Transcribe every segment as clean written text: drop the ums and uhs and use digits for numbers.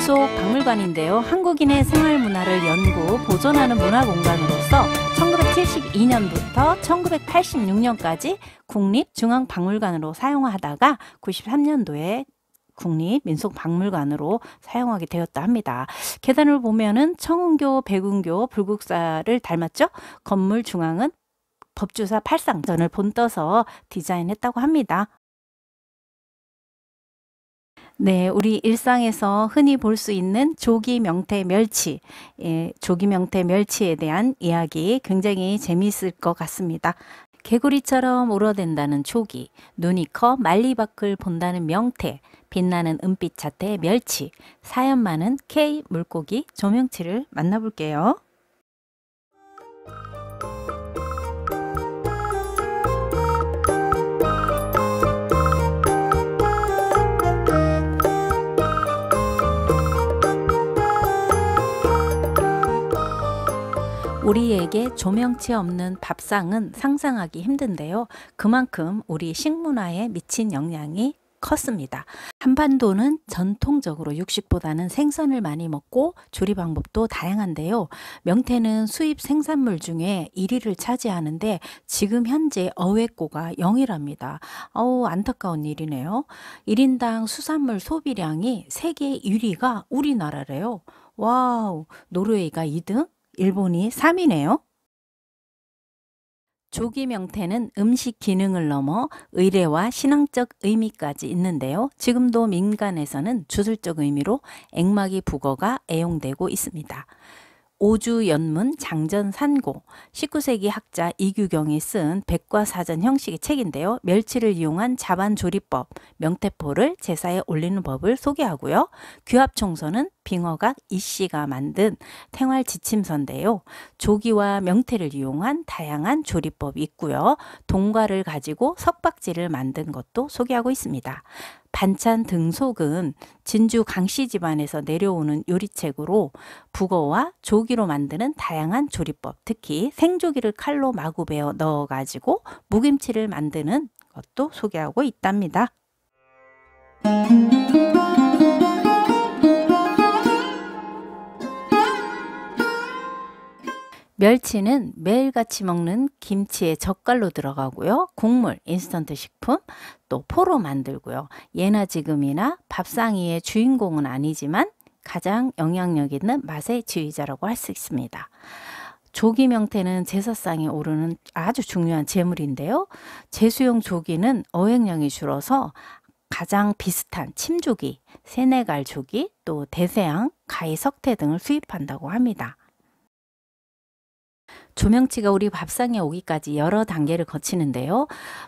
민속박물관인데요. 한국인의 생활문화를 연구, 보존하는 문화공간으로서 1972년부터 1986년까지 국립중앙박물관으로 사용하다가 93년도에 국립민속박물관으로 사용하게 되었다 합니다. 계단을 보면은 청운교, 백운교, 불국사를 닮았죠? 건물 중앙은 법주사 팔상전을 본떠서 디자인했다고 합니다. 네, 우리 일상에서 흔히 볼 수 있는 조기, 명태, 멸치, 조기, 명태, 멸치에 대한 이야기 굉장히 재미있을 것 같습니다. 개구리처럼 울어댄다는 조기, 눈이 커 만리밖을 본다는 명태, 빛나는 은빛 자태 멸치, 사연 많은 K 물고기 조명치를 만나볼게요. 우리에게 조명치 없는 밥상은 상상하기 힘든데요. 그만큼 우리 식문화에 미친 영향이 컸습니다. 한반도는 전통적으로 육식보다는 생선을 많이 먹고 조리 방법도 다양한데요. 명태는 수입 생산물 중에 1위를 차지하는데 지금 현재 어획고가 0이랍니다. 안타까운 일이네요. 1인당 수산물 소비량이 세계 1위가 우리나라래요. 와우, 노르웨이가 2등, 일본이 3위네요. 조기 명태는 음식 기능을 넘어 의례와 신앙적 의미까지 있는데요. 지금도 민간에서는 주술적 의미로 액막이 북어가 애용되고 있습니다. 오주연문 장전산고 19세기 학자 이규경이 쓴 백과사전 형식의 책인데요. 멸치를 이용한 자반조리법, 명태포를 제사에 올리는 법을 소개하고요. 규합총서는 빙어각 이씨가 만든 생활지침서인데요. 조기와 명태를 이용한 다양한 조리법이 있고요. 동과를 가지고 석박지를 만든 것도 소개하고 있습니다. 반찬 등속은 진주 강씨 집안에서 내려오는 요리책으로 북어와 조기로 만드는 다양한 조리법, 특히 생조기를 칼로 마구 베어 넣어가지고 무김치를 만드는 것도 소개하고 있답니다. 멸치는 매일같이 먹는 김치에 젓갈로 들어가고요. 국물, 인스턴트 식품, 또 포로 만들고요. 예나 지금이나 밥상위의 주인공은 아니지만 가장 영향력 있는 맛의 지휘자라고 할 수 있습니다. 조기 명태는 제사상에 오르는 아주 중요한 제물인데요. 제수용 조기는 어획량이 줄어서 가장 비슷한 침조기, 세네갈 조기, 또 대서양, 가히 석태 등을 수입한다고 합니다. 조명치가 우리 밥상에 오기까지 여러 단계를 거치는데요.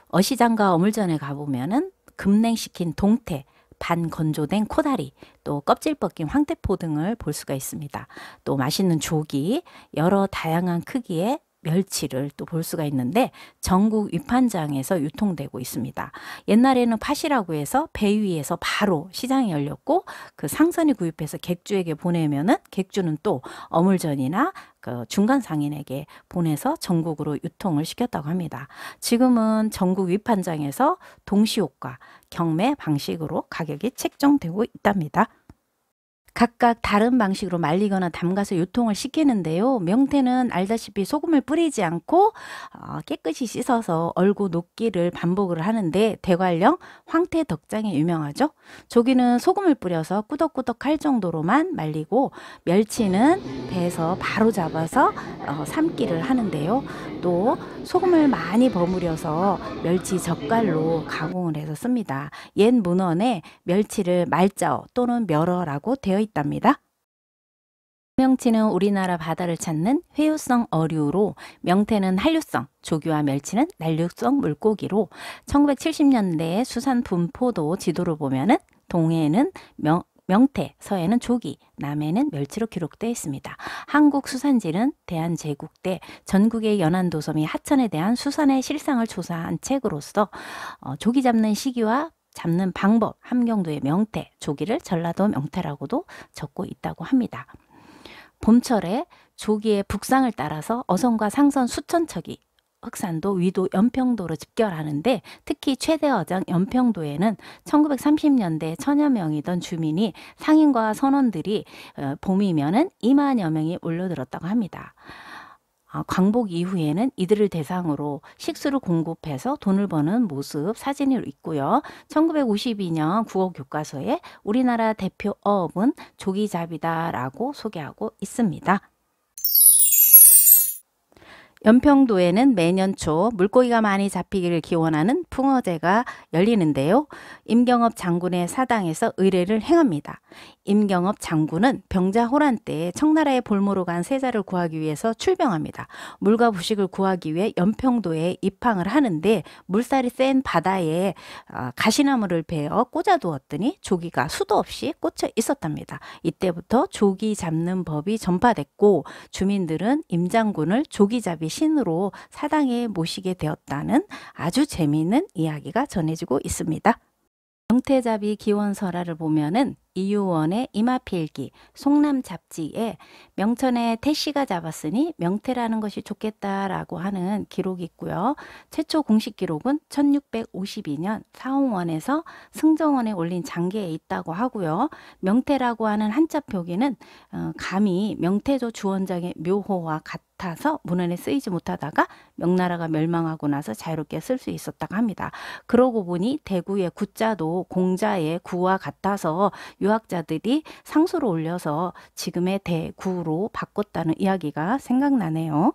어시장과 어물전에 가보면은 급냉시킨 동태, 반건조된 코다리, 또 껍질 벗긴 황태포 등을 볼 수가 있습니다. 또 맛있는 조기, 여러 다양한 크기의 멸치를 또 볼 수가 있는데 전국 위판장에서 유통되고 있습니다. 옛날에는 팥이라고 해서 배 위에서 바로 시장이 열렸고 그 상선이 구입해서 객주에게 보내면은 객주는 또 어물전이나 그 중간 상인에게 보내서 전국으로 유통을 시켰다고 합니다. 지금은 전국 위판장에서 동시효과, 경매 방식으로 가격이 책정되고 있답니다. 각각 다른 방식으로 말리거나 담가서 유통을 시키는데요. 명태는 알다시피 소금을 뿌리지 않고 깨끗이 씻어서 얼고 녹기를 반복을 하는데 대관령 황태덕장이 유명하죠. 조기는 소금을 뿌려서 꾸덕꾸덕 할 정도로만 말리고 멸치는 배에서 바로 잡아서 삶기를 하는데요. 또 소금을 많이 버무려서 멸치 젓갈로 가공을 해서 씁니다. 옛 문헌에 멸치를 말자어 또는 멸어라고 되어 있답니다. 명치는 우리나라 바다를 찾는 회유성 어류로 명태는 한류성, 조기와 멸치는 난류성 물고기로 1970년대 수산 분포도 지도를 보면은 동해는 명태, 서해는 조기, 남해는 멸치로 기록되어 있습니다. 한국 수산지는 대한제국 때 전국의 연안도서 및 하천에 대한 수산의 실상을 조사한 책으로서 조기 잡는 시기와 잡는 방법, 함경도의 명태, 조기를 전라도 명태라고도 적고 있다고 합니다. 봄철에 조기의 북상을 따라서 어선과 상선 수천 척이 흑산도, 위도, 연평도로 집결하는데 특히 최대 어장 연평도에는 1930년대 천여 명이던 주민이 상인과 선원들이 봄이면은 2만여 명이 몰려들었다고 합니다. 광복 이후에는 이들을 대상으로 식수를 공급해서 돈을 버는 모습 사진이 있고요. 1952년 국어교과서에 우리나라 대표 어업은 조기잡이다라고 소개하고 있습니다. 연평도에는 매년 초 물고기가 많이 잡히기를 기원하는 풍어제가 열리는데요. 임경업 장군의 사당에서 의례를 행합니다. 임경업 장군은 병자호란 때 청나라의 볼모로 간 세자를 구하기 위해서 출병합니다. 물과 부식을 구하기 위해 연평도에 입항을 하는데 물살이 센 바다에 가시나무를 베어 꽂아두었더니 조기가 수도 없이 꽂혀 있었답니다. 이때부터 조기 잡는 법이 전파됐고 주민들은 임 장군을 조기잡이 신으로 사당에 모시게 되었다는 아주 재미있는 이야기가 전해지고 있습니다. 명태잡이 기원설화를 보면은 이유원의 이마필기, 송남잡지에 명천에 태씨가 잡았으니 명태라는 것이 좋겠다라고 하는 기록이 있고요. 최초 공식 기록은 1652년 사홍원에서 승정원에 올린 장계에 있다고 하고요. 명태라고 하는 한자 표기는 감히 명태조 주원장의 묘호와 같아서 문헌에 쓰이지 못하다가 명나라가 멸망하고 나서 자유롭게 쓸 수 있었다고 합니다. 그러고 보니 대구의 구자도 공자의 구와 같아서 유학자들이 상수로 올려서 지금의 대구로 바꿨다는 이야기가 생각나네요.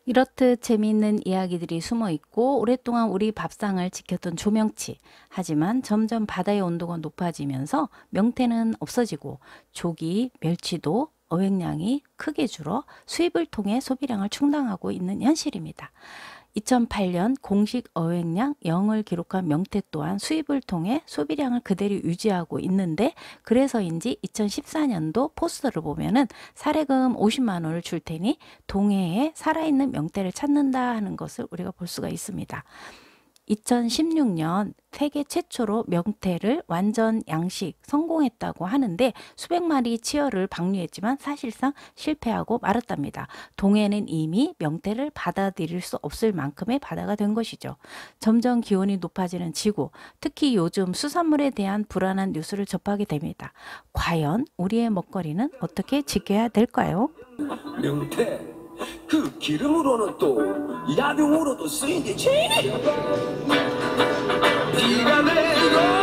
이렇듯 재미있는 이야기들이 숨어 있고 오랫동안 우리 밥상을 지켰던 조명치. 하지만 점점 바다의 온도가 높아지면서 명태는 없어지고 조기, 멸치도 어획량이 크게 줄어 수입을 통해 소비량을 충당하고 있는 현실입니다. 2008년 공식 어획량 0을 기록한 명태 또한 수입을 통해 소비량을 그대로 유지하고 있는데 그래서인지 2014년도 포스터를 보면은 사례금 50만 원을 줄 테니 동해에 살아있는 명태를 찾는다 하는 것을 우리가 볼 수가 있습니다. 2016년 세계 최초로 명태를 완전 양식 성공했다고 하는데 수백 마리 치어를 방류했지만 사실상 실패하고 말았답니다. 동해는 이미 명태를 받아들일 수 없을 만큼의 바다가 된 것이죠. 점점 기온이 높아지는 지구, 특히 요즘 수산물에 대한 불안한 뉴스를 접하게 됩니다. 과연 우리의 먹거리는 어떻게 지켜야 될까요? 명태 그 기름으로는 또 약용으로도 쓰이지. 비가 내리고